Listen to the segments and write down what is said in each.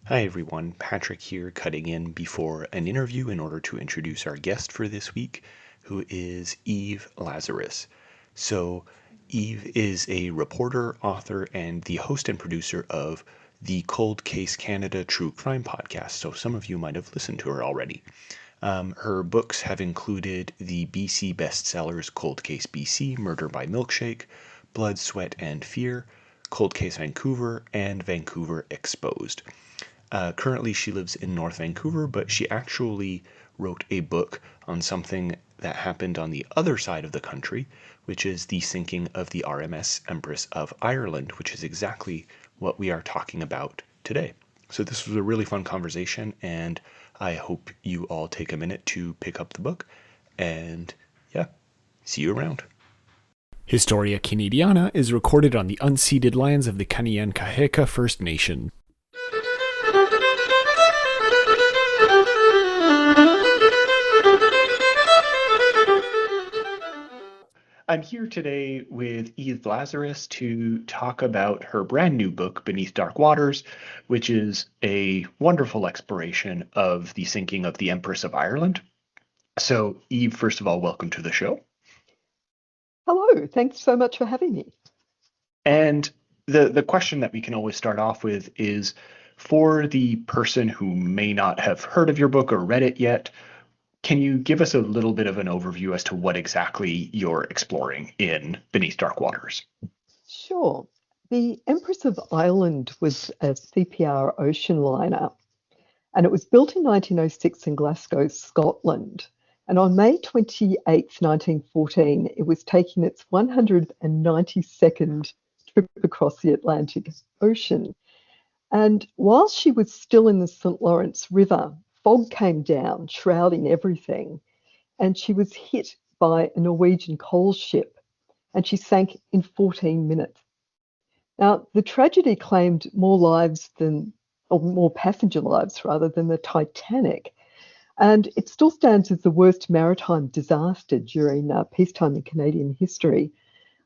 Hi everyone, Patrick here, cutting in before an interview in order to introduce our guest for this week, who is Eve Lazarus. So, Eve is a reporter, author, and the host and producer of the Cold Case Canada True Crime podcast, so some of you might have listened to her already. Her books have included the BC bestsellers Cold Case BC, Murder by Milkshake, Blood, Sweat, and Fear, Cold Case Vancouver, and Vancouver Exposed. Currently, she lives in North Vancouver, but she actually wrote a book on something that happened on the other side of the country, which is the sinking of the RMS Empress of Ireland, which is exactly what we are talking about today. So, this was a really fun conversation, and I hope you all take a minute to pick up the book. And yeah, see you around. Historia Canadiana is recorded on the unceded lands of the Kanien'kehá:ka First Nation. I'm here today with Eve Lazarus to talk about her brand new book, Beneath Dark Waters, which is a wonderful exploration of the sinking of the Empress of Ireland. So, Eve, first of all, welcome to the show. Hello, thanks so much for having me. And the question that we can always start off with is, for the person who may not have heard of your book or read it yet, can you give us a little bit of an overview as to what exactly you're exploring in Beneath Dark Waters? Sure. The Empress of Ireland was a CPR ocean liner, and it was built in 1906 in Glasgow, Scotland. And on May 28th, 1914, it was taking its 192nd trip across the Atlantic Ocean. And while she was still in the St. Lawrence River, fog came down, shrouding everything, and she was hit by a Norwegian coal ship, and she sank in 14 minutes. Now, the tragedy claimed more lives than, or more passenger lives rather, than the Titanic. And it still stands as the worst maritime disaster during peacetime in Canadian history.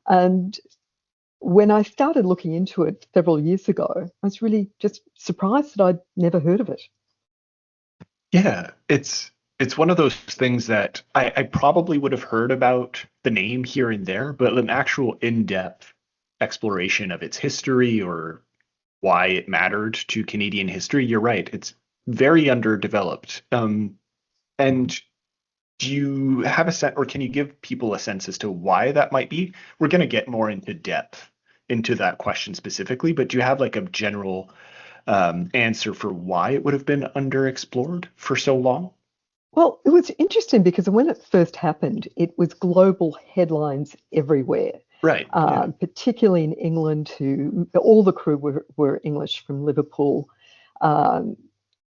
And when I started looking into it several years ago, I was really just surprised that I'd never heard of it. Yeah, it's one of those things that I probably would have heard about the name here and there, but an actual in-depth exploration of its history or why it mattered to Canadian history, you're right, it's very underdeveloped. And do you have a sense, or can you give people a sense as to why that might be? We're going to get more into depth into that question specifically, but do you have like a general answer for why it would have been underexplored for so long? Well, it was interesting because when it first happened, it was global headlines everywhere, Right. Yeah. particularly in England. All the crew were English from Liverpool. Um,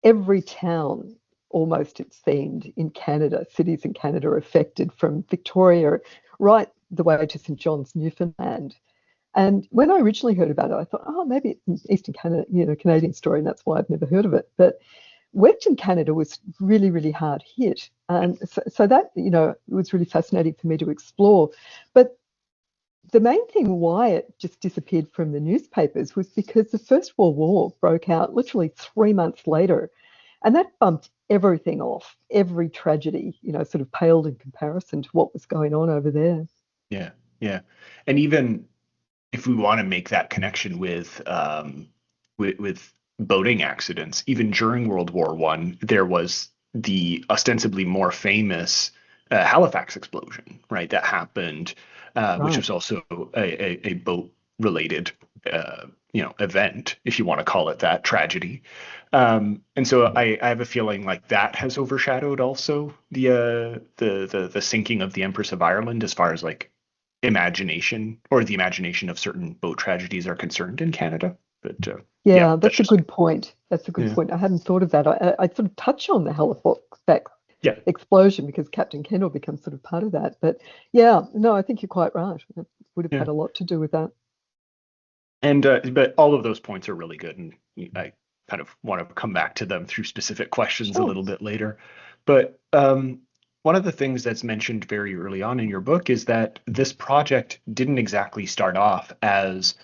every town, almost it seemed, in Canada, cities in Canada are affected, from Victoria right the way to St. John's, Newfoundland. And when I originally heard about it, I thought, oh, maybe it's an Eastern Canada, Canadian story, and that's why I've never heard of it. But Western Canada was really, really hard hit. And so that, it was really fascinating for me to explore. But the main thing why it just disappeared from the newspapers was because the First World War broke out literally 3 months later. And that bumped everything off. Every tragedy, sort of paled in comparison to what was going on over there. Yeah. Yeah. And even if we want to make that connection with boating accidents, even during World War One, there was the ostensibly more famous Halifax explosion, right? That happened, which Right. was also a boat related, event, if you want to call it that, tragedy. And so I have a feeling like that has overshadowed also the sinking of the Empress of Ireland as far as like imagination or the imagination of certain boat tragedies are concerned in Canada. But yeah, Yeah, that's that's a just good point. That's a good yeah, point. I hadn't thought of that. I sort of touch on the Halifax yeah, explosion because Captain Kendall becomes sort of part of that. But yeah, no, I think you're quite right. It would have yeah. had a lot to do with that. And but all of those points are really good, and I kind of want to come back to them through specific questions a Sure. little bit later. But one of the things that's mentioned very early on in your book is that this project didn't exactly start off as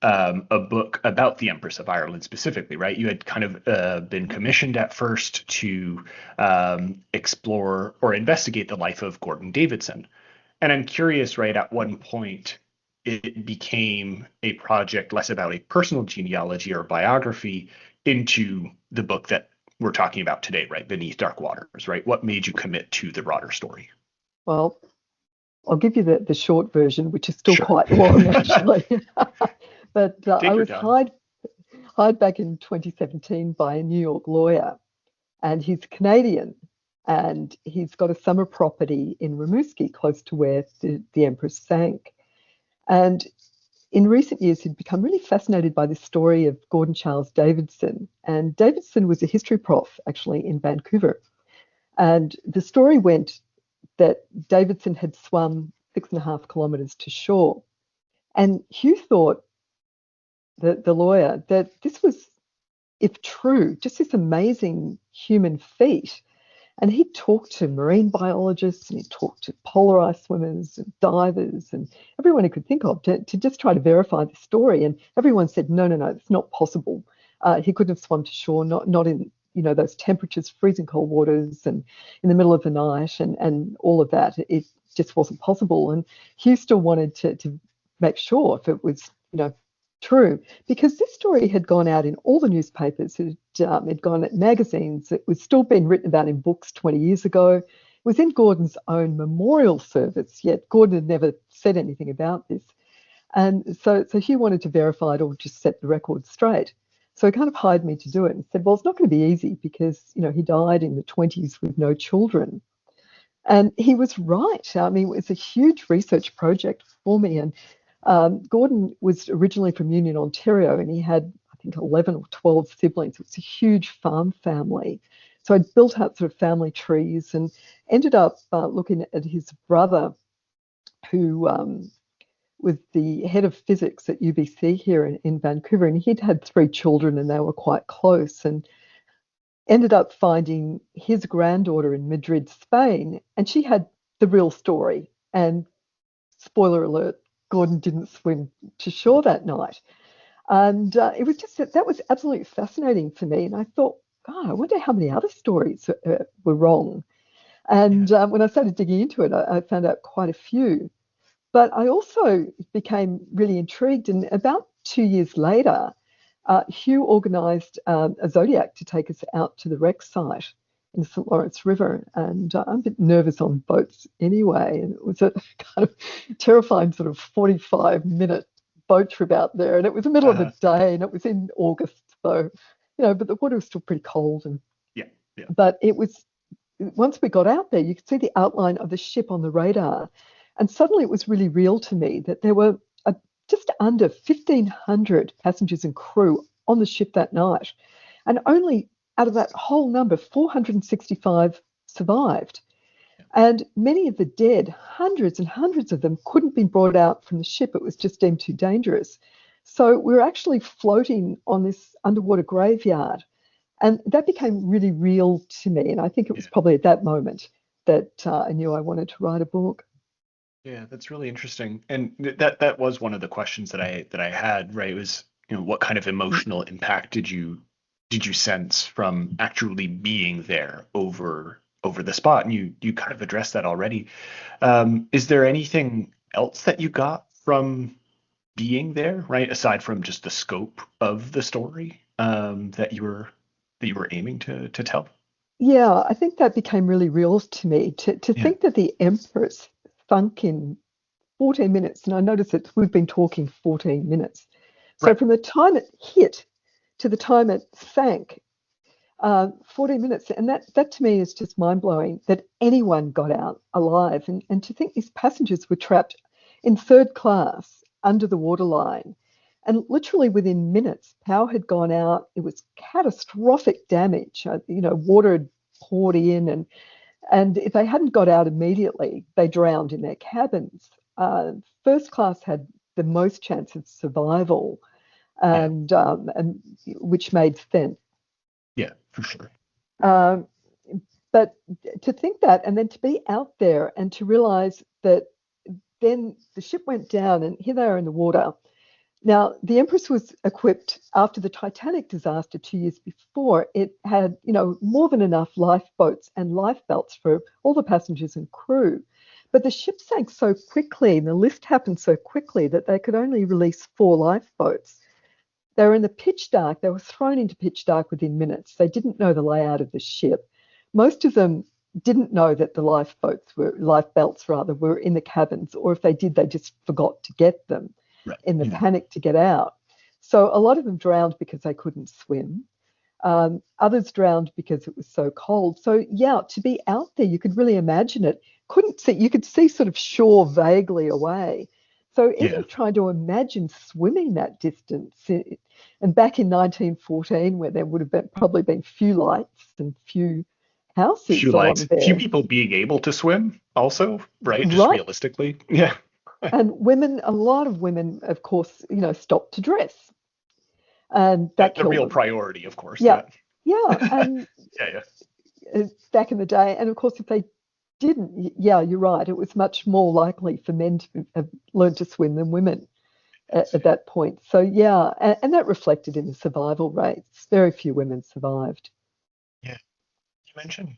a book about the Empress of Ireland specifically, right? You had kind of been commissioned at first to explore or investigate the life of Gordon Davidson. And I'm curious, right, at one point it became a project less about a personal genealogy or biography into the book that we're talking about today, right? Beneath Dark Waters, right? What made you commit to the broader story? Well, I'll give you the short version, which is still Sure. quite long, actually. But I Take your was time. hired back in 2017 by a New York lawyer, and he's Canadian, and he's got a summer property in Rimouski, close to where the Empress sank. And in recent years, he'd become really fascinated by this story of Gordon Charles Davidson. And Davidson was a history prof, actually, in Vancouver. And the story went that Davidson had swum 6.5 kilometers to shore. And Hugh thought, the lawyer, that this was, if true, just this amazing human feat. And he talked to marine biologists and he talked to polar ice swimmers and divers and everyone he could think of to just try to verify the story. And everyone said, no, no, no, it's not possible. He couldn't have swum to shore, not in those temperatures, freezing cold waters and in the middle of the night and all of that. It just wasn't possible. And Hugh still wanted to make sure if it was, true, because this story had gone out in all the newspapers, it gone at magazines, it was still being written about in books 20 years ago. It was in Gordon's own memorial service, yet Gordon had never said anything about this. And so Hugh wanted to verify it or just set the record straight. So he kind of hired me to do it and said, well, it's not going to be easy because, he died in the 20s with no children. And he was right. I mean, it was a huge research project for me. And Gordon was originally from Union, Ontario, and he had, I think, 11 or 12 siblings. It was a huge farm family. So I'd built out sort of family trees and ended up looking at his brother, who was the head of physics at UBC here in Vancouver. And he'd had 3 children and they were quite close. And ended up finding his granddaughter in Madrid, Spain, and she had the real story. And spoiler alert, Gordon didn't swim to shore that night. And it was just that was absolutely fascinating for me. And I thought, God, I wonder how many other stories were wrong. And Yeah. when I started digging into it, I found out quite a few. But I also became really intrigued. And about 2 years later, Hugh organised a Zodiac to take us out to the wreck site in the St. Lawrence River. And I'm a bit nervous on boats anyway. And it was a kind of terrifying sort of 45-minute boat trip out there. And it was the middle of the Uh, day and it was in August. So, but the water was still pretty cold. yeah. Yeah. But it was, once we got out there, you could see the outline of the ship on the radar. And suddenly it was really real to me that there were just under 1,500 passengers and crew on the ship that night. And only out of that whole number, 465 survived. And many of the dead, hundreds and hundreds of them, couldn't be brought out from the ship. It was just deemed too dangerous. So we were actually floating on this underwater graveyard. And that became really real to me. And I think it was Yeah. probably at that moment that I knew I wanted to write a book. Yeah, that's really interesting. And that was one of the questions that I had, right? Was, what kind of emotional impact did you sense from actually being there over the spot? And you kind of addressed that already. Is there anything else that you got from being there, right? Aside from just the scope of the story that you were aiming to tell? Yeah, I think that became really real to me to Yeah. think that the Empress sunk in 14 minutes. And I noticed that we've been talking 14 minutes. So Right. from the time it hit to the time it sank, 14 minutes. And that to me is just mind blowing that anyone got out alive. And to think these passengers were trapped in third class under the waterline. And literally within minutes, power had gone out. It was catastrophic damage. Water had poured in, and if they hadn't got out immediately, they drowned in their cabins. First class had the most chance of survival, Yeah. and which made sense. Yeah, for sure. Um, but to think that, and then to be out there and to realize that then the ship went down, and here they are in the water. Now, the Empress was equipped after the Titanic disaster 2 years before. It had, more than enough lifeboats and lifebelts for all the passengers and crew. But the ship sank so quickly and the lift happened so quickly that they could only release 4 lifeboats. They were in the pitch dark. They were thrown into pitch dark within minutes. They didn't know the layout of the ship. Most of them didn't know that the lifebelts rather, were in the cabins, or if they did, they just forgot to get them Right. in the Yeah. panic to get out. So a lot of them drowned because they couldn't swim. Others drowned because it was so cold. So yeah, to be out there, you could really imagine it. Couldn't see, you could see sort of shore vaguely away. So Yeah. even trying to imagine swimming that distance, and back in 1914, where there would have probably been few lights and few houses along Few there, people being able to swim also, right? Just right? realistically. Yeah. And women, a lot of women, of course, stopped to dress, and that The killed real them. priority, of course. Yeah, Yeah. yeah, and Yeah. back in the day. And of course, if they didn't, yeah, you're right. It was much more likely for men to have learned to swim than women at that point. So yeah, and that reflected in the survival rates. Very few women survived. Yeah. You mentioned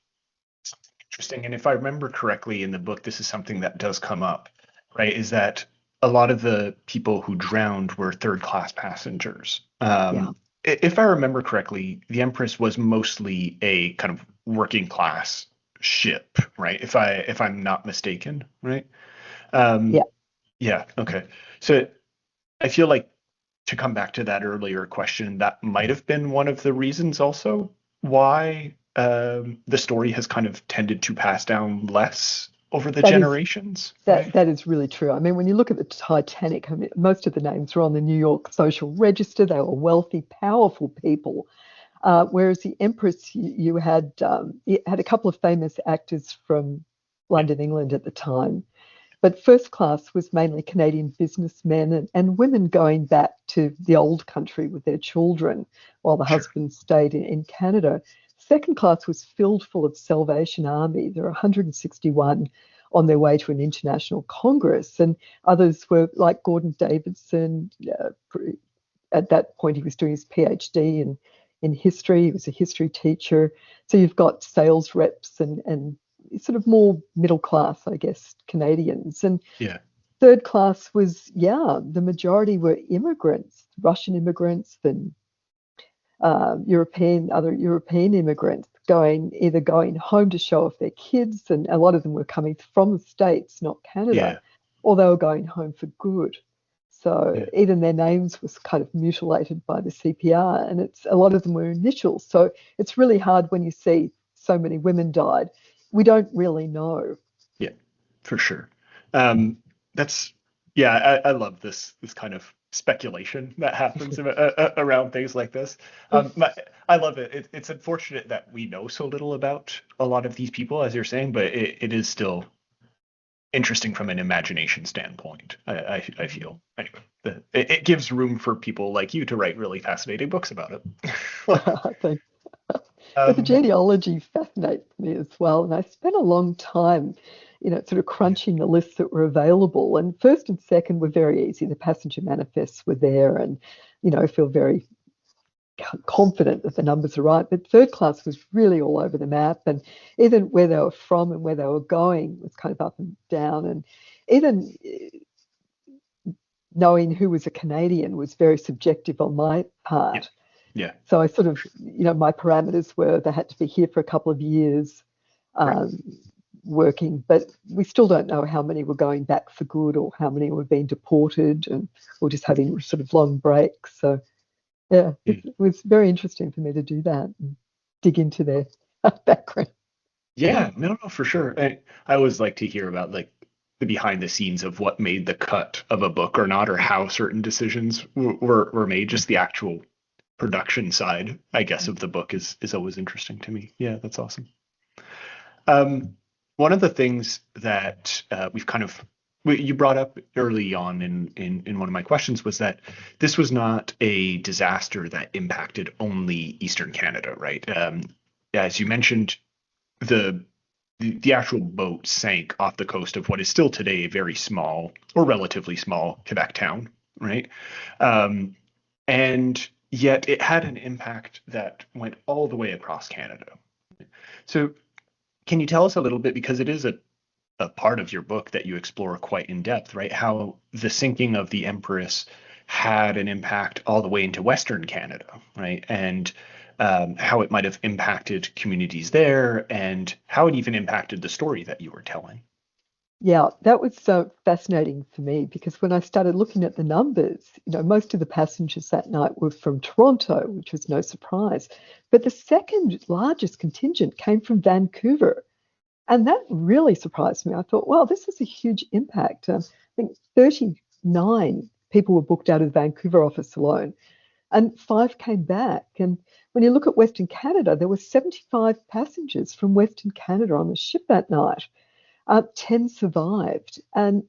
something interesting, and if I remember correctly in the book, this is something that does come up, right? Is that a lot of the people who drowned were third class passengers. Yeah, If I remember correctly, the Empress was mostly a kind of working class ship, right? If I'm not mistaken, right? yeah. Um, yeah, okay. So I feel like to come back to that earlier question, that might have been one of the reasons also why the story has kind of tended to pass down less over the That is generations, that right? that is really true. I mean, when you look at the Titanic, I mean, most of the names were on the New York Social Register. They were wealthy, powerful people. Whereas the Empress, you had a couple of famous actors from Yeah, London, England at the time. But first class was mainly Canadian businessmen and women going back to the old country with their children while the sure. husbands stayed in Canada. Second class was filled full of Salvation Army. There were 161 on their way to an international congress, and others were like Gordon Davidson. At that point, he was doing his PhD in history. He was a history teacher. So you've got sales reps and sort of more middle class, I guess, Canadians. And Yeah, third class was, yeah, the majority were immigrants, Russian immigrants and other European immigrants either going home to show off their kids, and a lot of them were coming from the States, not Canada, yeah, or they were going home for good. So yeah, even their names was kind of mutilated by the CPR, and it's a lot of them were initials. So it's really hard when you see so many women died. We don't really know. yeah, for sure. Um, that's yeah, I love this kind of speculation that happens around things like this. I love it. It's unfortunate that we know so little about a lot of these people, as you're saying, but it is still interesting from an imagination standpoint. I feel anyway. It gives room for people like you to write really fascinating books about it. Thank But the um, genealogy fascinates me as well. And I spent a long time, sort of yeah, crunching the lists that were available. And first and second were very easy. The passenger manifests were there, and, I feel very confident that the numbers are right. But third class was really all over the map. And even where they were from and where they were going was kind of up and down. And even knowing who was a Canadian was very subjective on my yeah, part. yeah, So I sort for of, sure. my parameters were they had to be here for a couple of years Right. um, working, but we still don't know how many were going back for good or how many were being deported and or just having sort of long breaks. So yeah, Mm. it was very interesting for me to do that and dig into their background. Yeah, no, no, for sure. I always like to hear about like the behind the scenes of what made the cut of a book or not, or how certain decisions were made. Just the actual production side, I guess, of the book is always interesting to me. Yeah, that's awesome. Um, One of the things that we've kind of you brought up early on in one of my questions was that this was not a disaster that impacted only Eastern Canada, right? As you mentioned, the the actual boat sank off the coast of what is still today a very small or relatively small Quebec town. right? Um, and yet it had an impact that went all the way across Canada. So can you tell us a little bit, because it is a part of your book that you explore quite in depth, right? How the sinking of the Empress had an impact all the way into Western Canada, right? And how it might have impacted communities there, and how it even impacted the story that you were telling. Yeah, that was so fascinating for me because when I started looking at the numbers, most of the passengers that night were from Toronto, which was no surprise. But the second largest contingent came from Vancouver. And that really surprised me. I thought, well, this is a huge impact. I think 39 people were booked out of the Vancouver office alone, and five came back. And when you look at Western Canada, there were 75 passengers from Western Canada on the ship that night. 10 survived. And,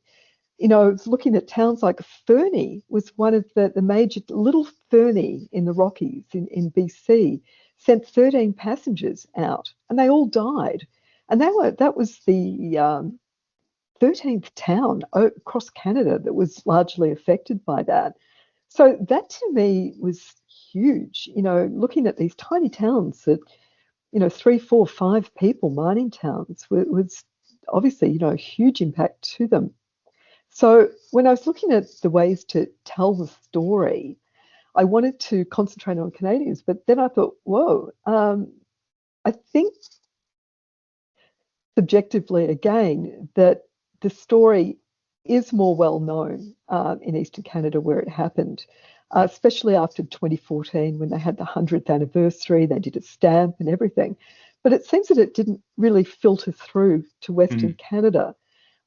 I was looking at towns like Fernie was one of the major, little Fernie in the Rockies in BC, sent 13 passengers out and they all died. And that was the 13th town across Canada that was largely affected by that. So that to me was huge, looking at these tiny towns that, three, four, five people, mining towns, was obviously, a huge impact to them. So when I was looking at the ways to tell the story, I wanted to concentrate on Canadians, but then I thought, whoa, I think subjectively again that the story is more well known in Eastern Canada where it happened, especially after 2014 when they had the 100th anniversary. They did a stamp and everything. But it seems that it didn't really filter through to Western Mm, Canada.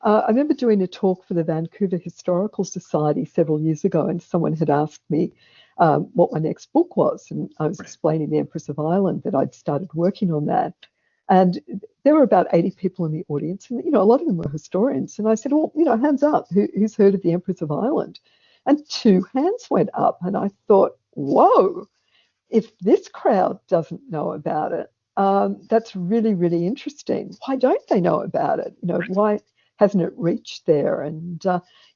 I remember doing a talk for the Vancouver Historical Society several years ago, and someone had asked me what my next book was. And I was right. explaining the Empress of Ireland, that I'd started working on that. And there were about 80 people in the audience, and a lot of them were historians. And I said, well, hands up, who's heard of the Empress of Ireland? And two hands went up, and I thought, whoa, if this crowd doesn't know about it, that's really, really interesting. Why don't they know about it? Why hasn't it reached there? And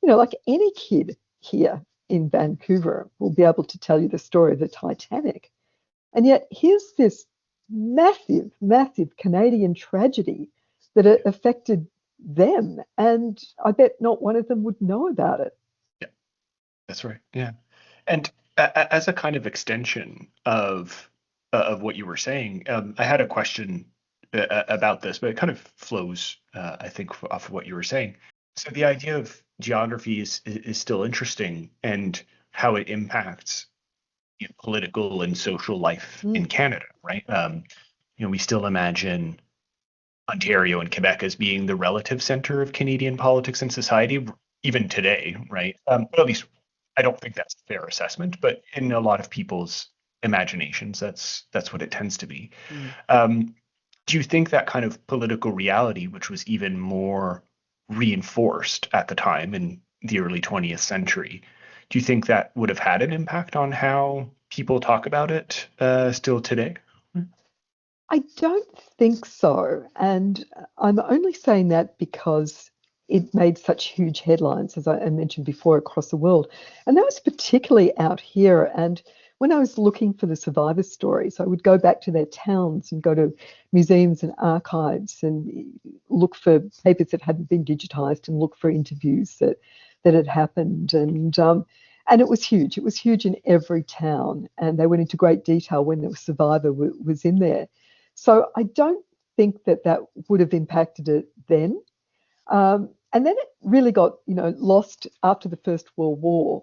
like any kid here in Vancouver will be able to tell you the story of the Titanic. And yet, here's this massive, massive Canadian tragedy that affected them. And I bet not one of them would know about it. Yeah, that's right. Yeah. And as a kind of extension of what you were saying, I had a question about this, but it kind of flows, I think, off of what you were saying. So the idea of geography is still interesting, and how it impacts, political and social life in Mm, Canada, right? We still imagine Ontario and Quebec as being the relative center of Canadian politics and society, even today, right? But at least I don't think that's a fair assessment. But in a lot of people's imaginations, that's what it tends to be. mm. Um, do you think that kind of political reality, which was even more reinforced at the time in the early 20th century, do you think that would have had an impact on how people talk about it still today? I don't think so. And I'm only saying that because it made such huge headlines, as I mentioned before, across the world. And that was particularly out here. And when I was looking for the survivor stories, I would go back to their towns and go to museums and archives and look for papers that hadn't been digitized and look for interviews that had happened. And it was huge. It was huge in every town. And they went into great detail when the survivor was in there. So I don't think that would have impacted it then. And then it really got, lost after the First World War.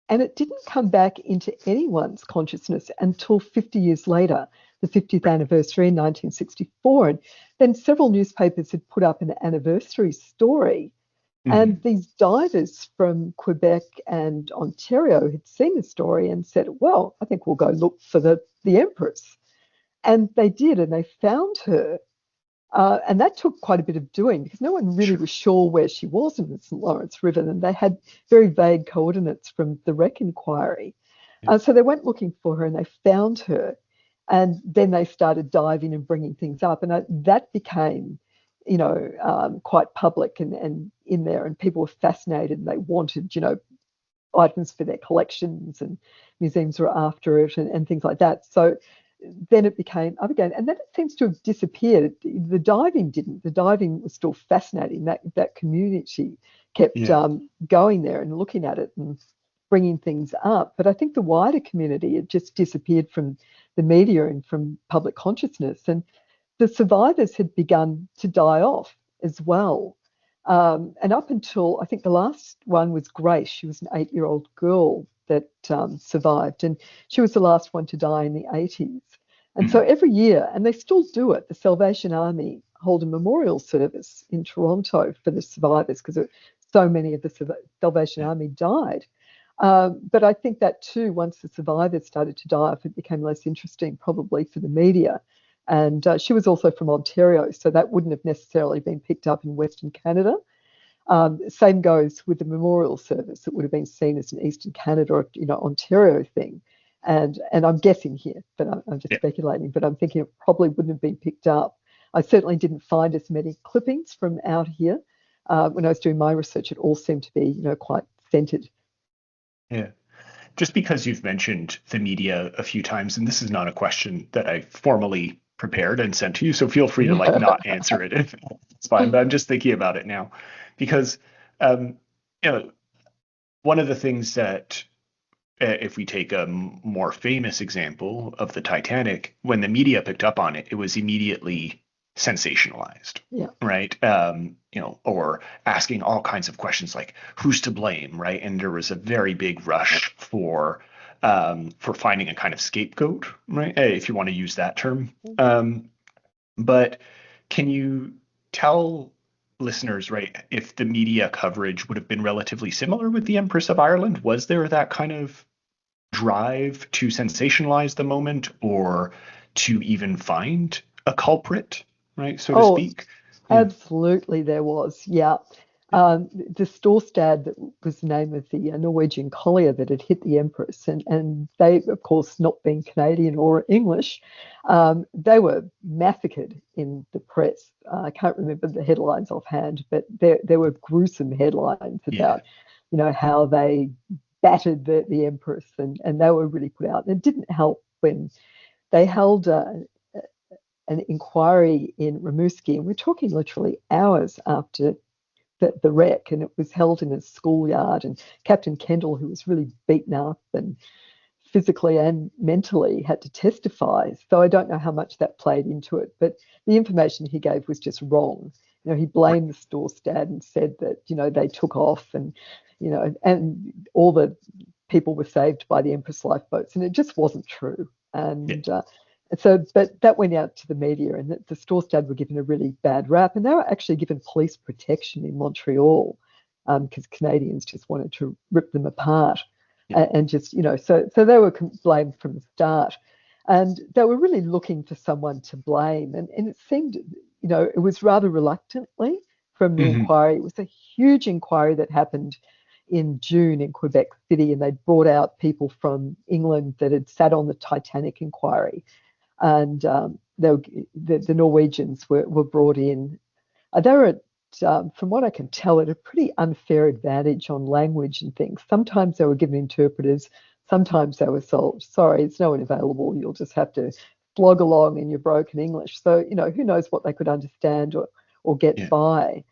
And it didn't come back into anyone's consciousness until 50 years later, the 50th Right. anniversary in 1964. And then several newspapers had put up an anniversary story. And Mhm. these divers from Quebec and Ontario had seen the story and said, well, I think we'll go look for the Empress. And they did, and they found her. And that took quite a bit of doing because no one really Sure. was sure where she was in the St. Lawrence River, and they had very vague coordinates from the wreck inquiry. Yeah. So they went looking for her and they found her. And then they started diving and bringing things up. And that became, quite public and in there. And people were fascinated and they wanted, items for their collections, and museums were after it, and things like that. So then it became up again, and then it seems to have disappeared. The diving didn't. The diving was still fascinating. That community kept going there and looking at it and bringing things up. But I think the wider community had just disappeared from the media and from public consciousness, and the survivors had begun to die off as well. And up until, I think the last one was Grace. She was an 8-year-old girl that survived, and she was the last one to die in the 80s. And so every year, and they still do it, the Salvation Army hold a memorial service in Toronto for the survivors, because so many of the Salvation Army died. But I think that too, once the survivors started to die off, it became less interesting probably for the media. And she was also from Ontario, so that wouldn't have necessarily been picked up in Western Canada. Same goes with the memorial service. It would have been seen as an Eastern Canada or Ontario thing. And I'm guessing here, but I'm just speculating, but I'm thinking it probably wouldn't have been picked up. I certainly didn't find as many clippings from out here. When I was doing my research, it all seemed to be, quite centered. Yeah. Just because you've mentioned the media a few times, and this is not a question that I formally prepared and sent to you, so feel free to not answer it if it's fine, but I'm just thinking about it now because one of the things that if we take a more famous example of the Titanic, when the media picked up on it, it was immediately sensationalized, right? Or asking all kinds of questions like who's to blame, right? And there was a very big rush for finding a kind of scapegoat, right? If you want to use that term. But can you tell listeners, right, if the media coverage would have been relatively similar with the Empress of Ireland? Was there that kind of drive to sensationalize the moment or to even find a culprit, right, so to speak? Absolutely there was, the Storstad, that was the name of the Norwegian collier that had hit the Empress, and they, of course, not being Canadian or English, they were massacred in the press. I can't remember the headlines offhand, but there were gruesome headlines about, how they battered the Empress, and they were really put out. And it didn't help when they held an inquiry in Rimouski, and we're talking literally hours after the wreck, and it was held in a schoolyard, and Captain Kendall, who was really beaten up and physically and mentally, had to testify. So I don't know how much that played into it, but the information he gave was just wrong. He blamed the Storstad and said that, they took off and, and all the people were saved by the Empress lifeboats, and it just wasn't true. And so, but that went out to the media, and the Storstad were given a really bad rap, and they were actually given police protection in Montreal because Canadians just wanted to rip them apart, and just, so they were blamed from the start, and they were really looking for someone to blame, and it seemed, it was rather reluctantly from the inquiry. It was a huge inquiry that happened in June in Quebec City, and they brought out people from England that had sat on the Titanic inquiry. And the Norwegians were brought in. They were at, from what I can tell, at a pretty unfair advantage on language and things. Sometimes they were given interpreters. Sometimes they were told, sorry, there's no one available. You'll just have to slog along in your broken English. So, who knows what they could understand or get by.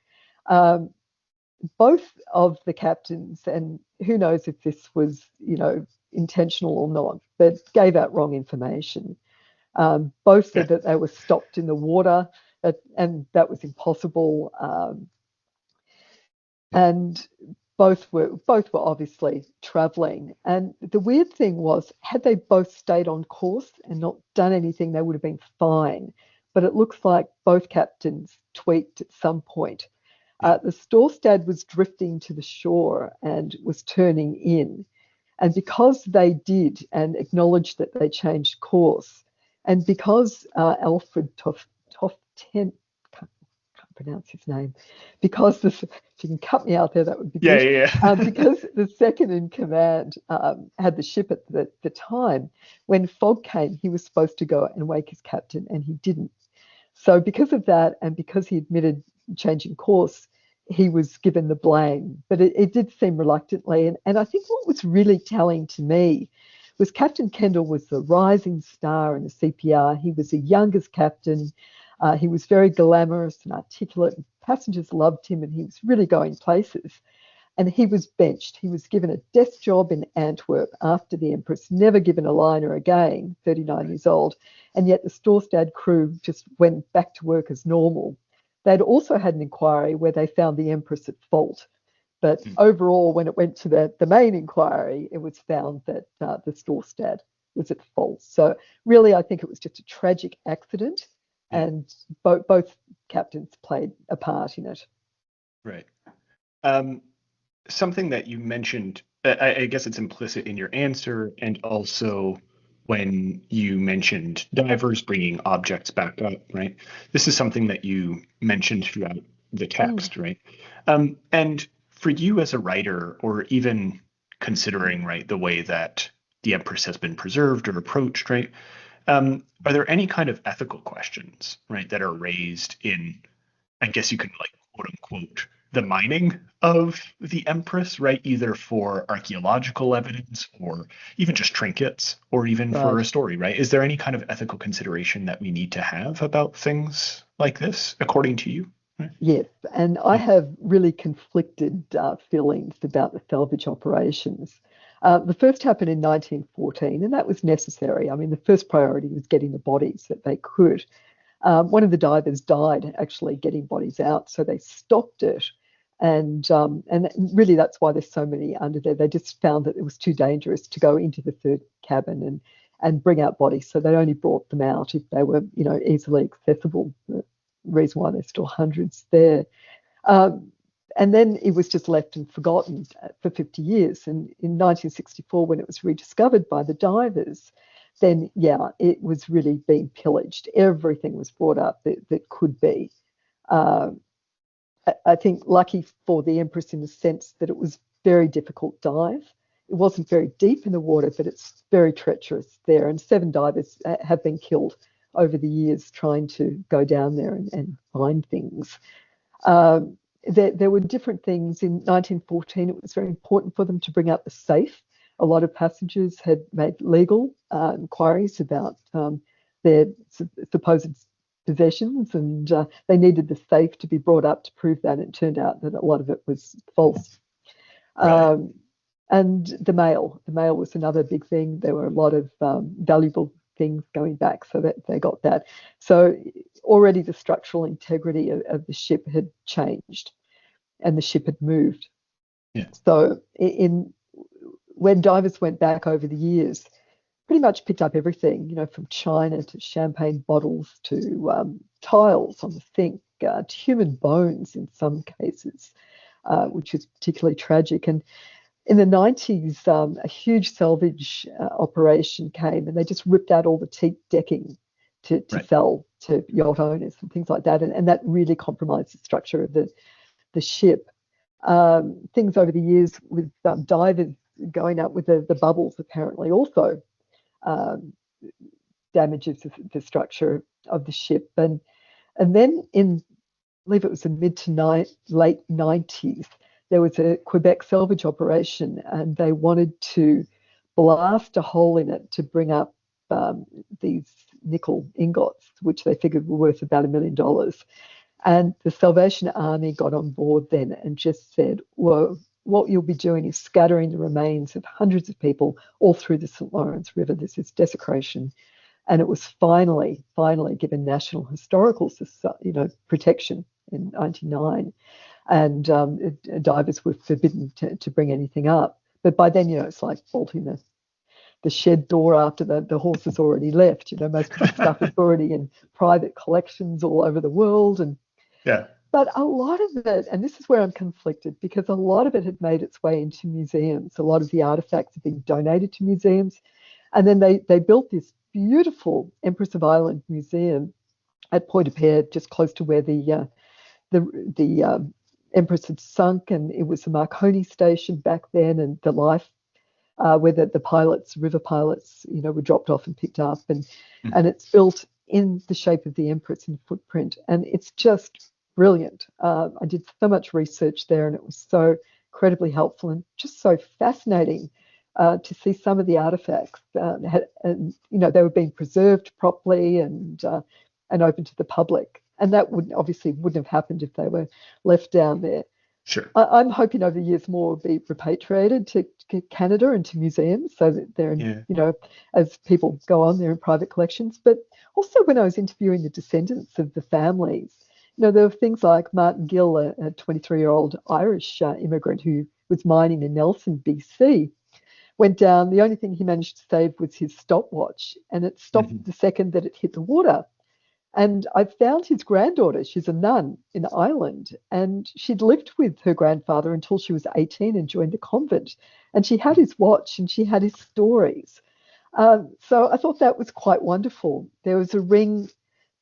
Both of the captains, and who knows if this was, intentional or not, but gave out wrong information. Both said that they were stopped in the water, and that was impossible. And both were obviously travelling. And the weird thing was, had they both stayed on course and not done anything, they would have been fine. But it looks like both captains tweaked at some point. The Storstad was drifting to the shore and was turning in. And because they did and acknowledged that they changed course, and because Alfred Toften, can't pronounce his name, because if you can cut me out there, that would be good. Because the second in command had the ship at the time, when fog came, he was supposed to go and wake his captain, and he didn't. So because of that, and because he admitted changing course, he was given the blame, but it did seem reluctantly. And I think what was really telling to me was Captain Kendall was the rising star in the CPR. He was the youngest captain. He was very glamorous and articulate. And passengers loved him, and he was really going places. And he was benched. He was given a desk job in Antwerp after the Empress, never given a liner again, 39 years old. And yet the Storstad crew just went back to work as normal. They'd also had an inquiry where they found the Empress at fault. But overall, when it went to the main inquiry, it was found that the Storstad was at fault. So really, I think it was just a tragic accident, and both captains played a part in it. Right. Something that you mentioned, I guess it's implicit in your answer, and also when you mentioned divers bringing objects back up, right? This is something that you mentioned throughout the text, right? And for you as a writer, or even considering, right, the way that the Empress has been preserved or approached, right? Are there any kind of ethical questions, right, that are raised in, I guess you could like quote unquote, the mining of the Empress, right? Either for archaeological evidence or even just trinkets or even for a story, right? Is there any kind of ethical consideration that we need to have about things like this, according to you? Right? Yes, and I have really conflicted feelings about the salvage operations. The first happened in 1914, and that was necessary. I mean, the first priority was getting the bodies that they could. One of the divers died actually getting bodies out, so they stopped it. And really, that's why there's so many under there. They just found that it was too dangerous to go into the third cabin and bring out bodies, so they only brought them out if they were, easily accessible. The reason why there's still hundreds there. And then it was just left and forgotten for 50 years. And in 1964, when it was rediscovered by the divers, then, it was really being pillaged. Everything was brought up that could be. I think lucky for the Empress in the sense that it was very difficult dive. It wasn't very deep in the water, but it's very treacherous there. And 7 divers have been killed over the years trying to go down there and find things. There were different things. In 1914, it was very important for them to bring out the safe. A lot of passengers had made legal inquiries about their supposed possessions, and they needed the safe to be brought up to prove that. And it turned out that a lot of it was false. Right. And the mail was another big thing. There were a lot of valuable things going back, so that they got that. So already the structural integrity of the ship had changed, and the ship had moved. Yeah. So when divers went back over the years, pretty much picked up everything, from china to champagne bottles to tiles on the sink, to human bones in some cases, which is particularly tragic. And in the 90s, a huge salvage operation came, and they just ripped out all the teak decking to sell to yacht owners and things like that. And that really compromised the structure of the ship. Things over the years with divers going up with the bubbles apparently also damages the structure of the ship. And then in, I believe it was the mid to late 90s, there was a Quebec salvage operation, and they wanted to blast a hole in it to bring up these nickel ingots, which they figured were worth about $1 million. And the Salvation Army got on board then and just said, well, what you'll be doing is scattering the remains of hundreds of people all through the St. Lawrence River. This is desecration. And it was finally given National Historical protection in 1999. And divers were forbidden to bring anything up. But by then, it's like bolting the shed door after the horse has already left. Most of the stuff is already in private collections all over the world. And but a lot of it, and this is where I'm conflicted, because a lot of it had made its way into museums. A lot of the artifacts have been donated to museums. And then they built this beautiful Empress of Ireland museum at Pointe-à-Pierre, just close to where the Empress had sunk, and it was the Marconi station back then, and the life where the river pilots, were dropped off and picked up, and it's built in the shape of the Empress in footprint, and it's just brilliant. I did so much research there, and it was so incredibly helpful and just so fascinating to see some of the artifacts. And they were being preserved properly and open to the public. And that wouldn't have happened if they were left down there. Sure. I'm hoping over the years more will be repatriated to Canada and to museums so that they're, as people go on, they're in private collections. But also when I was interviewing the descendants of the families, there were things like Martin Gill, a 23-year-old Irish immigrant who was mining in Nelson, BC, went down. The only thing he managed to save was his stopwatch, and it stopped the second that it hit the water. And I found his granddaughter. She's a nun in Ireland, and she'd lived with her grandfather until she was 18 and joined the convent. And she had his watch and she had his stories. So I thought that was quite wonderful. There was a ring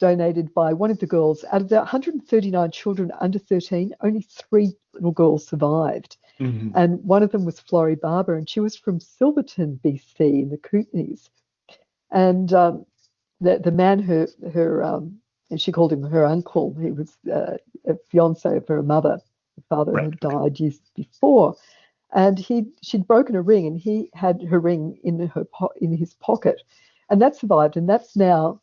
donated by one of the girls. Out of the 139 children under 13, only 3 little girls survived. And one of them was Florrie Barber, and she was from Silverton, BC, in the Kootenays. And the man, and she called him her uncle. He was a fiance of her mother. Her father had died years before, and she'd broken a ring, and he had her ring in his pocket, and that survived, and that's now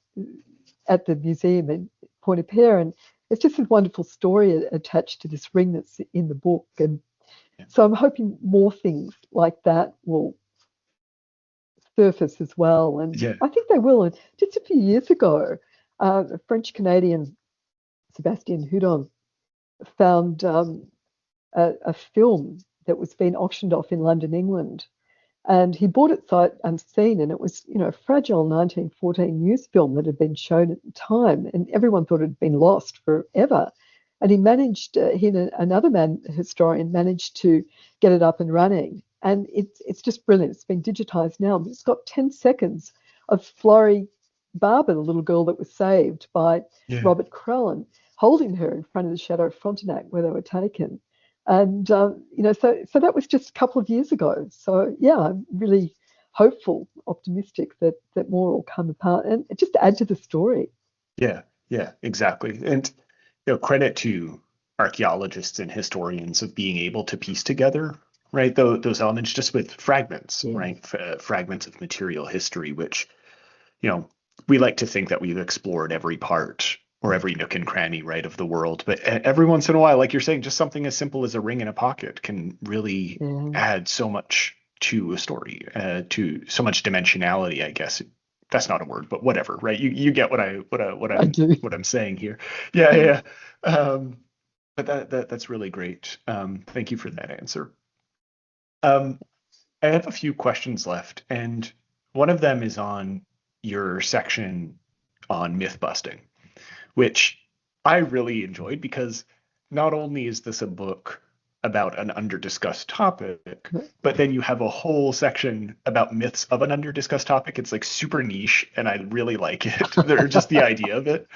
at the museum in Pointe-à-Pierre, and it's just a wonderful story attached to this ring that's in the book, and so I'm hoping more things like that will surface as well, and I think they will. And just a few years ago, a French-Canadian, Sébastien Houdon, found a film that was being auctioned off in London, England, and he bought it sight unseen, and it was a fragile 1914 news film that had been shown at the time, and everyone thought it had been lost forever. And he and another historian managed to get it up and running. And it's just brilliant. It's been digitized now, but it's got 10 seconds of Florrie Barber, the little girl that was saved by Robert Crellin, holding her in front of the Chateau Frontenac where they were taken. And, so that was just a couple of years ago. So, yeah, I'm really hopeful, optimistic that more will come apart and just add to the story. Yeah, exactly. And credit to archaeologists and historians of being able to piece together, right, those elements just with fragments, right, fragments of material history, which, we like to think that we've explored every part or every nook and cranny, right, of the world. But every once in a while, like you're saying, just something as simple as a ring in a pocket can really add so much to a story, to so much dimensionality, I guess. That's not a word, but whatever, right? You get what I'm saying here. Yeah. But that's really great. Thank you for that answer. I have a few questions left, and one of them is on your section on myth busting, which I really enjoyed because not only is this a book about an under-discussed topic, but then you have a whole section about myths of an under-discussed topic. It's like super niche, and I really like it. They're just the idea of it.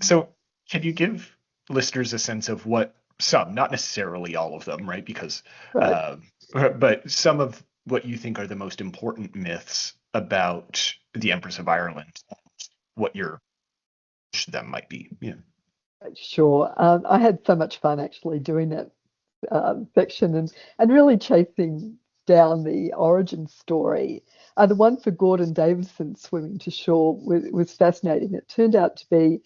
So can you give listeners a sense of what some, not necessarily all of them, right? Because, but some of what you think are the most important myths about the Empress of Ireland, what your them might be. Yeah. Sure. I had so much fun actually doing that section and really chasing down the origin story. The one for Gordon Davison swimming to shore was fascinating. It turned out to be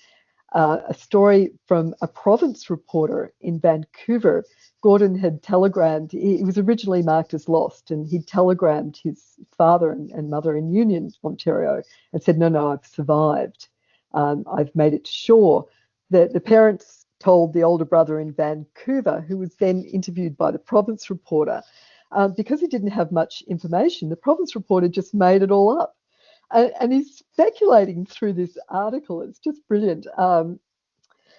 a story from a province reporter in Vancouver. Gordon had telegrammed, he was originally marked as lost, and he'd telegrammed his father and mother in Union, Ontario, and said, no, I've survived. I've made it to shore. The parents told the older brother in Vancouver, who was then interviewed by the province reporter. Because he didn't have much information, the province reporter just made it all up. And he's speculating through this article. It's just brilliant.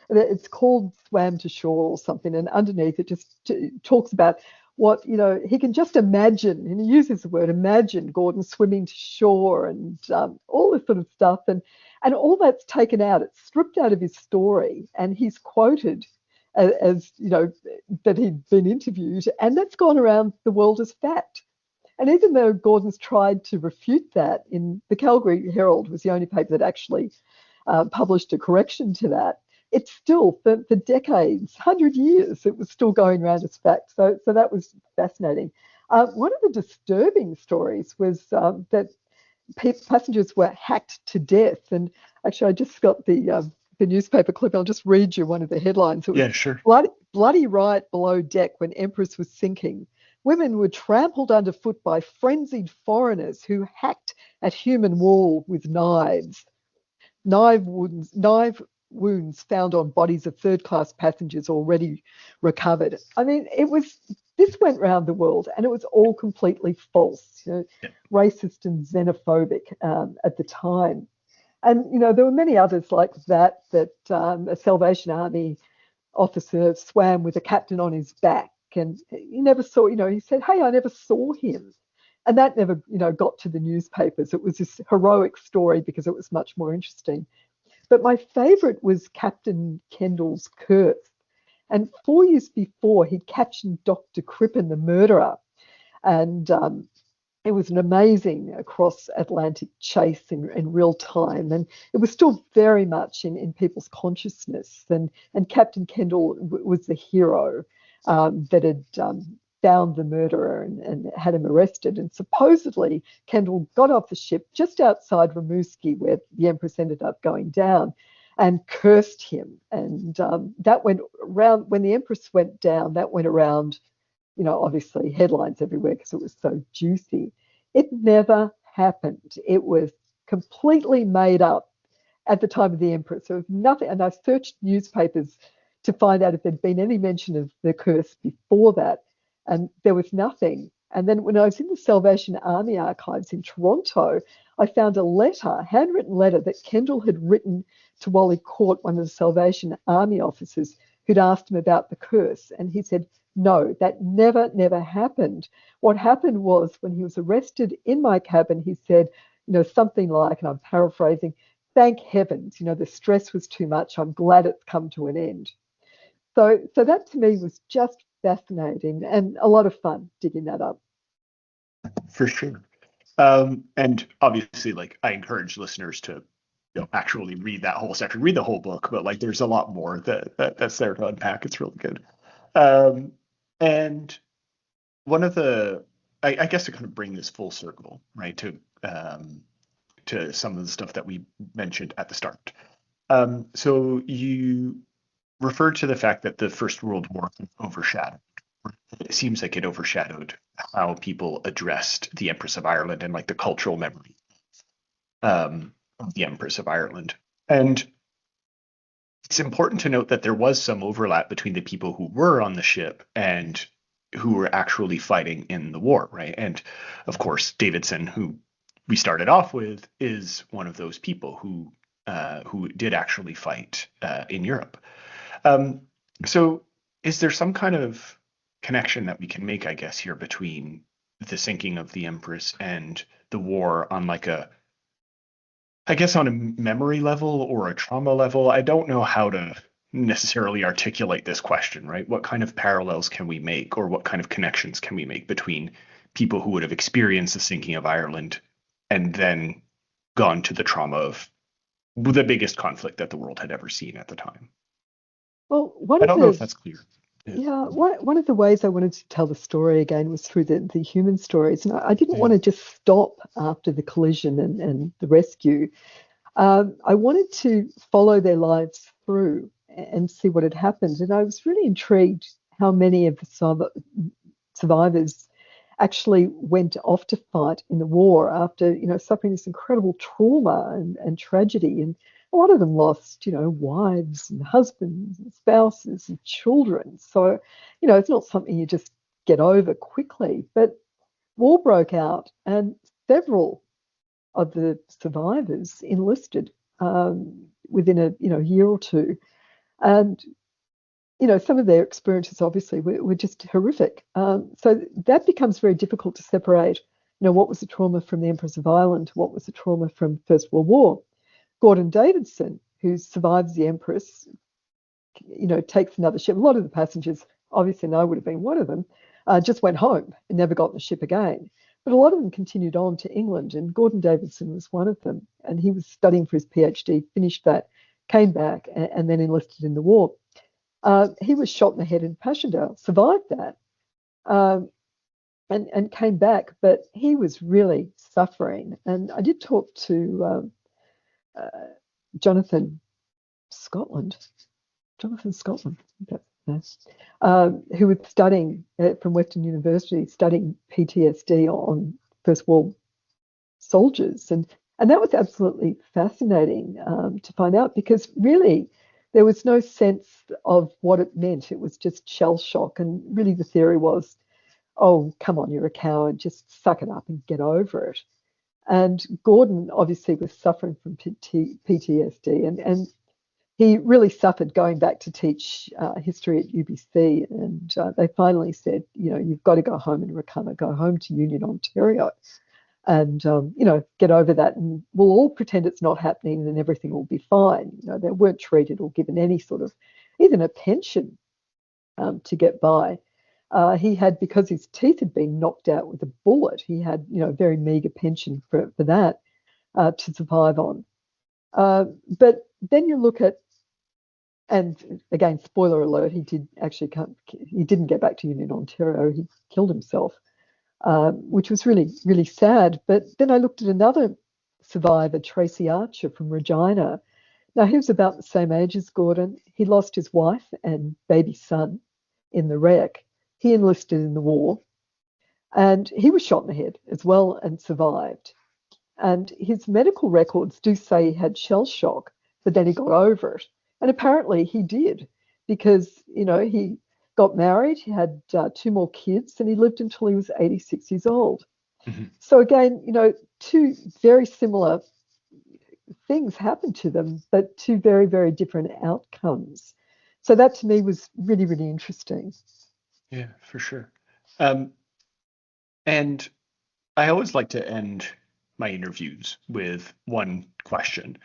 It's called Swam to Shore or something, and underneath it just talks about what, he can just imagine, and he uses the word imagine, Gordon swimming to shore and all this sort of stuff. And all that's taken out, it's stripped out of his story, and he's quoted as that he'd been interviewed, and that's gone around the world as fact. And even though Gordon's tried to refute that, in the Calgary Herald was the only paper that actually published a correction to that, it's still for decades, 100 years, it was still going around as fact. So that was fascinating. One of the disturbing stories was that passengers were hacked to death. And actually, I just got the newspaper clip. I'll just read you one of the headlines. It was Yeah, sure. bloody riot below deck when Empress was sinking. Women were trampled underfoot by frenzied foreigners who hacked at human wall with knives. Knife wounds found on bodies of third-class passengers already recovered. I mean, this went round the world, and it was all completely false, Yeah. racist and xenophobic at the time. And there were many others like that. A Salvation Army officer swam with a captain on his back, and he never saw. He said, "Hey, I never saw him." And that never, got to the newspapers. It was this heroic story because it was much more interesting. But my favorite was Captain Kendall's curse. And 4 years before, he'd captured Dr. Crippen, the murderer. And it was an amazing cross-Atlantic chase in real time. And it was still very much in people's consciousness. And Captain Kendall was the hero that had found the murderer and had him arrested. And supposedly, Kendall got off the ship just outside Rimouski, where the Empress ended up going down, and cursed him. And that went around, when the Empress went down, that went around, obviously headlines everywhere because it was so juicy. It never happened. It was completely made up at the time of the Empress. There was nothing, and I searched newspapers to find out if there'd been any mention of the curse before that, and there was nothing. And then when I was in the Salvation Army archives in Toronto, I found a handwritten letter that Kendall had written to Wally Court, one of the Salvation Army officers, who'd asked him about the curse. And he said, no, that never happened. What happened was when he was arrested in my cabin, he said, something like, and I'm paraphrasing, thank heavens, the stress was too much. I'm glad it's come to an end. So that to me was just fascinating and a lot of fun digging that up. For sure. And obviously, like, I encourage listeners to actually read that whole section, read the whole book, but like there's a lot more that's there to unpack. It's really good. And one of the, I guess, to kind of bring this full circle, right, to some of the stuff that we mentioned at the start. So you referred to the fact that the First World War overshadowed. It seems like it overshadowed how people addressed the Empress of Ireland and like the cultural memory of the Empress of Ireland. And it's important to note that there was some overlap between the people who were on the ship and who were actually fighting in the war, right? And of course, Davidson, who we started off with, is one of those people who did actually fight in Europe. So is there some kind of connection that we can make, I guess, here between the sinking of the Empress and the war on like a, I guess, on a memory level or a trauma level? I don't know how to necessarily articulate this question, right? What kind of parallels can we make, or what kind of connections can we make between people who would have experienced the sinking of Ireland and then gone to the trauma of the biggest conflict that the world had ever seen at the time? Well, I don't know if that's clear. Yeah, one of the ways I wanted to tell the story again was through the human stories. And I didn't want to just stop after the collision and the rescue. I wanted to follow their lives through and see what had happened. And I was really intrigued how many of the survivors actually went off to fight in the war after, suffering this incredible trauma and tragedy. And a lot of them lost, wives and husbands and spouses and children. So, it's not something you just get over quickly. But war broke out, and several of the survivors enlisted within a year or two. And some of their experiences obviously were just horrific. So that becomes very difficult to separate, what was the trauma from the Empress of Ireland, what was the trauma from First World War. Gordon Davidson, who survives the Empress, takes another ship. A lot of the passengers, obviously, and I would have been one of them, just went home and never got on the ship again. But a lot of them continued on to England, and Gordon Davidson was one of them. And he was studying for his PhD, finished that, came back and then enlisted in the war. He was shot in the head in Passchendaele, survived that, and came back, but he was really suffering. And I did talk to Jonathan Scotland, who was studying from Western University, studying PTSD on First World soldiers, and that was absolutely fascinating to find out, because really there was no sense of what it meant. It was just shell shock, and really the theory was, oh, come on, you're a coward, just suck it up and get over it. And Gordon obviously was suffering from PTSD, and he really suffered going back to teach history at UBC. And they finally said, you've got to go home and recover, go home to Union, Ontario, and get over that, and we'll all pretend it's not happening and everything will be fine. They weren't treated or given any sort of, even a pension to get by. He had, because his teeth had been knocked out with a bullet, he had a very meager pension for that to survive on. But then you look at, and again, spoiler alert, he didn't get back to Union, Ontario. He killed himself, which was really, really sad. But then I looked at another survivor, Tracy Archer from Regina. Now, he was about the same age as Gordon. He lost his wife and baby son in the wreck. He enlisted in the war, and he was shot in the head as well and survived. And his medical records do say he had shell shock, but then he got over it. And apparently he did, because, he got married, he had 2 more kids, and he lived until he was 86 years old. Mm-hmm. So again, 2 very similar things happened to them, but 2 very, very different outcomes. So that to me was really, really interesting. Yeah, for sure. And I always like to end my interviews with one question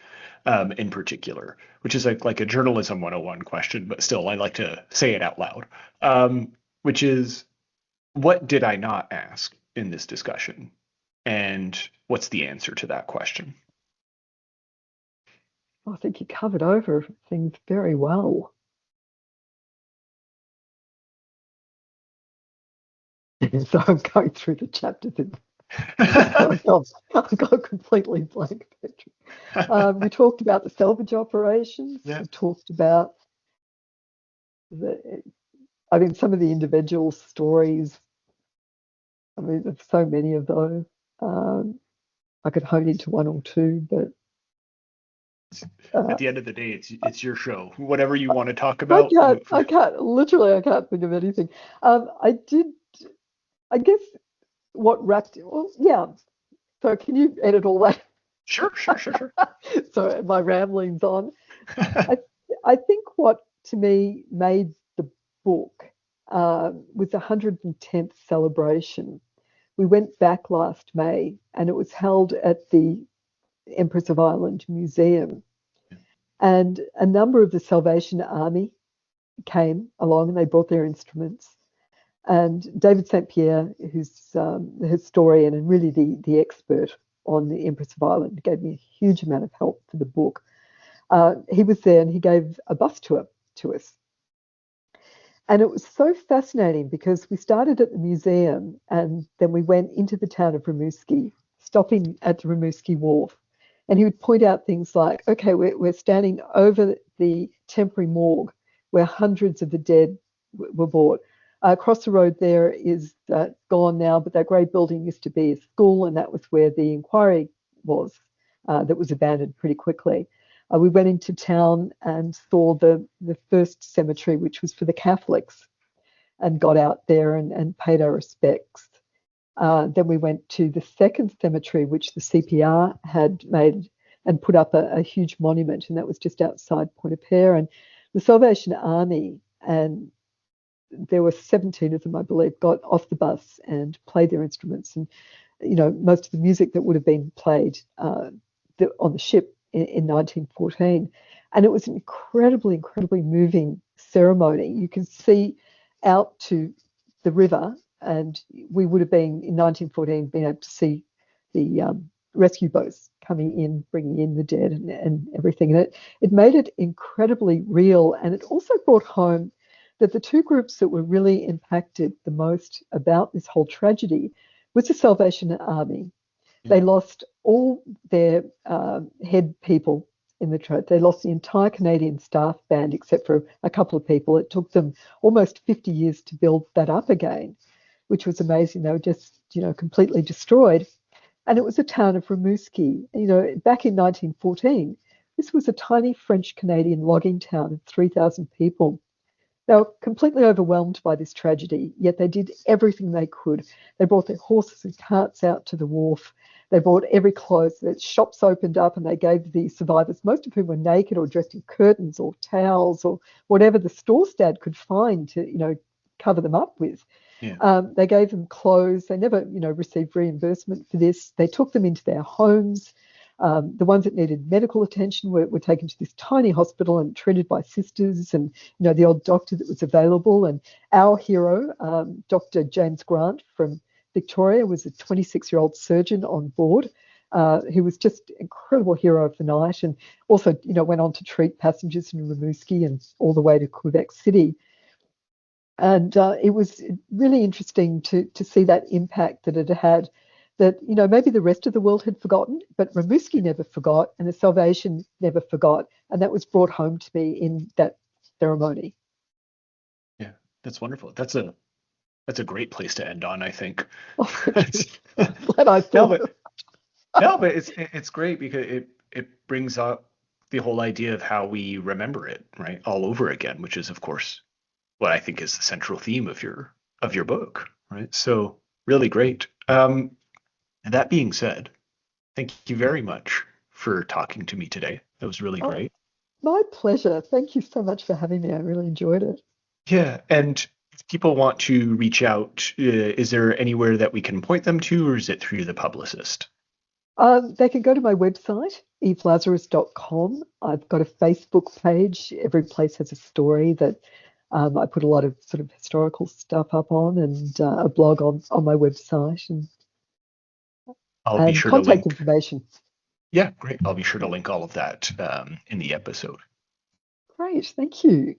in particular, which is like a journalism 101 question, but still I like to say it out loud, which is, what did I not ask in this discussion? And what's the answer to that question? I think you covered over things very well. So I'm going through the chapters and I've got completely blank, Patrick. We talked about the salvage operations. Yeah. We talked about some of the individual stories. I mean, there's so many of those. I could hone into 1 or 2, but at the end of the day, it's your show. Whatever you want to talk about. I can't think of anything. I guess what wrapped. Well, yeah. So can you edit all that? Sure. So my ramblings on. I think what to me made the book was the 110th celebration. We went back last May, and it was held at the Empress of Ireland Museum. And a number of the Salvation Army came along, and they brought their instruments. And David St. Pierre, who's the historian and really the expert on the Empress of Ireland, gave me a huge amount of help for the book. He was there, and he gave a bus tour to us. And it was so fascinating, because we started at the museum, and then we went into the town of Rimouski, stopping at the Rimouski Wharf. And he would point out things like, okay, we're standing over the temporary morgue where hundreds of the dead were brought. Across the road there is gone now, but that grey building used to be a school, and that was where the inquiry was, that was abandoned pretty quickly. We went into town and saw the first cemetery, which was for the Catholics, and got out there and paid our respects. Then we went to the second cemetery, which the CPR had made and put up a huge monument, and that was just outside Pointe-à-Pierre. And the Salvation Army, and there were 17 of them, I believe, got off the bus and played their instruments. And, most of the music that would have been played on the ship in 1914. And it was an incredibly, incredibly moving ceremony. You can see out to the river, and we would have been, in 1914, been able to see the rescue boats coming in, bringing in the dead and everything. And it made it incredibly real. And it also brought home that the two groups that were really impacted the most about this whole tragedy was the Salvation Army. They lost all their head people in the trade. They lost the entire Canadian staff band except for a couple of people. It took them almost 50 years to build that up again, which was amazing. They were just, completely destroyed. And it was a town of Rimouski. Back in 1914, this was a tiny French-Canadian logging town of 3,000 people. They were completely overwhelmed by this tragedy, yet they did everything they could. They brought their horses and carts out to the wharf. They bought every clothes. The shops opened up and they gave the survivors, most of whom were naked or dressed in curtains or towels or whatever the store stand could find to, cover them up with. Yeah. They gave them clothes. They never, received reimbursement for this. They took them into their homes. The ones that needed medical attention were taken to this tiny hospital and treated by sisters and, the odd doctor that was available. And our hero, Dr. James Grant from Victoria, was a 26-year-old surgeon on board who was just an incredible hero of the night, and also, went on to treat passengers in Rimouski and all the way to Quebec City. And it was really interesting to see that impact that it had, that, maybe the rest of the world had forgotten, but Rimouski never forgot, and the Salvation never forgot. And that was brought home to me in that ceremony. Yeah, that's wonderful. That's a great place to end on, I think. Oh, glad I thought. No, but it's great because it brings up the whole idea of how we remember it, right, all over again, which is, of course, what I think is the central theme of your book, right? So really great. And that being said, thank you very much for talking to me today. That was really great. My pleasure. Thank you so much for having me. I really enjoyed it. Yeah, and if people want to reach out, is there anywhere that we can point them to, or is it through the publicist? They can go to my website, evelazarus.com. I've got a Facebook page. Every place has a story that I put a lot of sort of historical stuff up on, and a blog on my website, and I'll be sure to contact link. information. Yeah, great. I'll be sure to link all of that in the episode. Great. Thank you.